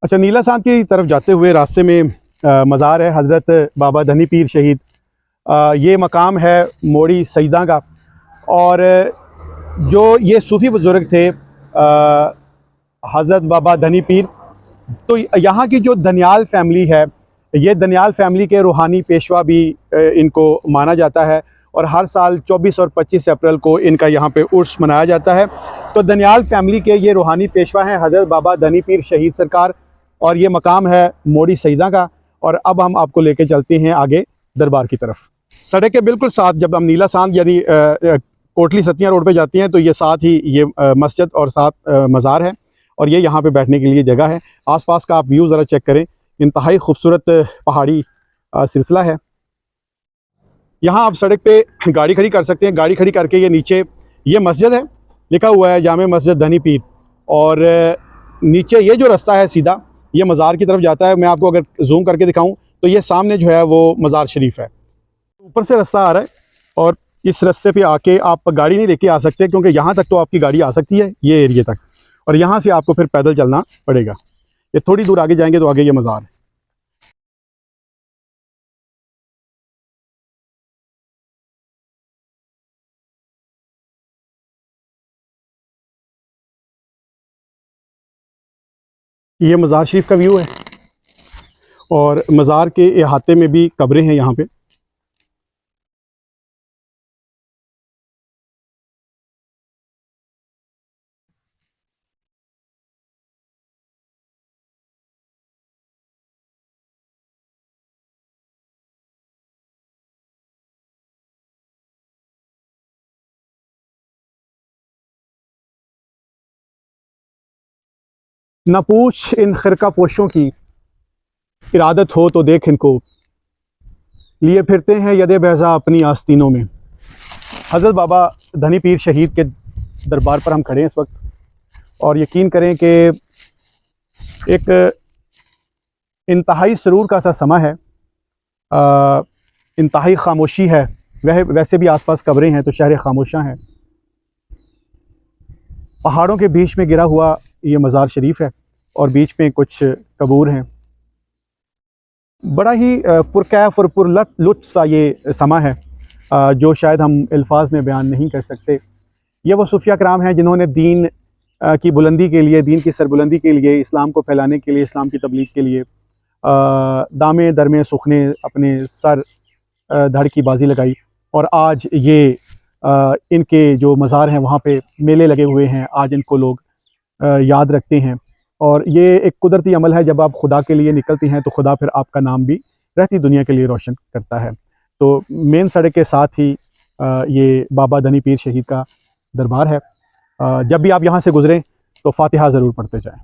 अच्छा, नीला सांद की तरफ जाते हुए रास्ते में मज़ार है हज़रत बाबा धनी पीर शहीद। ये मकाम है मोड़ी सईदा का। और जो ये सूफ़ी बुज़ुर्ग थे हज़रत बाबा धनी पीर, तो यहाँ की जो दनियाल फैमिली है, ये दनियाल फैमिली के रूहानी पेशवा भी इनको माना जाता है। और हर साल 24 और 25 अप्रैल को इनका यहाँ पे उर्स मनाया जाता है। तो दनियाल फैमिली के ये रूहानी पेशवा हैं हज़रत बाबा धनी पीर शहीद सरकार, और ये मकाम है मोड़ी सईदा का। और अब हम आपको लेके चलते हैं आगे दरबार की तरफ। सड़क के बिल्कुल साथ जब हम नीला सांद यानी कोटली सतिया रोड पे जाती हैं, तो ये साथ ही ये मस्जिद और साथ मज़ार है, और ये यहाँ पे बैठने के लिए जगह है। आसपास का आप व्यू ज़रा चेक करें, इंतहाई खूबसूरत पहाड़ी सिलसिला है। यहाँ आप सड़क पे गाड़ी खड़ी कर सकते हैं। गाड़ी खड़ी करके ये नीचे ये मस्जिद है, लिखा हुआ है जामे मस्जिद धनी पीर, और नीचे ये जो रास्ता है सीधा ये मज़ार की तरफ जाता है। मैं आपको अगर जूम करके दिखाऊं तो ये सामने जो है वो मज़ार शरीफ है। ऊपर से रास्ता आ रहा है, और इस रास्ते पे आके आप गाड़ी नहीं लेके आ सकते, क्योंकि यहाँ तक तो आपकी गाड़ी आ सकती है ये एरिए तक, और यहाँ से आपको फिर पैदल चलना पड़ेगा। ये थोड़ी दूर आगे जाएंगे तो आगे ये मज़ार है। ये मज़ार शरीफ का व्यू है, और मज़ार के अहाते में भी कब्रें हैं यहाँ पे। न पूछ इन खिरका पोशों की इरादत हो तो देख इनको, लिए फिरते हैं यदे बैज़ा अपनी आस्तीनों में। हज़रत बाबा धनी पीर शहीद के दरबार पर हम खड़े हैं इस वक्त, और यकीन करें कि एक इंतहाई सरूर का सा समा है, इंतहाई खामोशी है। वैसे भी आसपास कब्रें हैं तो शहर खामोशा है। पहाड़ों के बीच में गिरा हुआ ये मज़ार शरीफ है, और बीच में कुछ कबूर हैं। बड़ा ही पुरकैफ और पुरलुत्फ़ सा ये समा है, जो शायद हम अल्फाज में बयान नहीं कर सकते। ये वो सूफिया कराम हैं जिन्होंने दीन की बुलंदी के लिए, दीन की सरबुलंदी के लिए, इस्लाम को फैलाने के लिए, इस्लाम की तबलीग के लिए दामे दरमे सुखने अपने सर धड़ की बाजी लगाई। और आज ये इनके जो मज़ार हैं वहाँ पे मेले लगे हुए हैं, आज इनको लोग याद रखते हैं। और ये एक कुदरती अमल है, जब आप खुदा के लिए निकलती हैं तो खुदा फिर आपका नाम भी रहती दुनिया के लिए रोशन करता है। तो मेन सड़क के साथ ही ये बाबा धनी पीर शहीद का दरबार है। जब भी आप यहाँ से गुज़रें तो फातिहा ज़रूर पढ़ते जाएँ।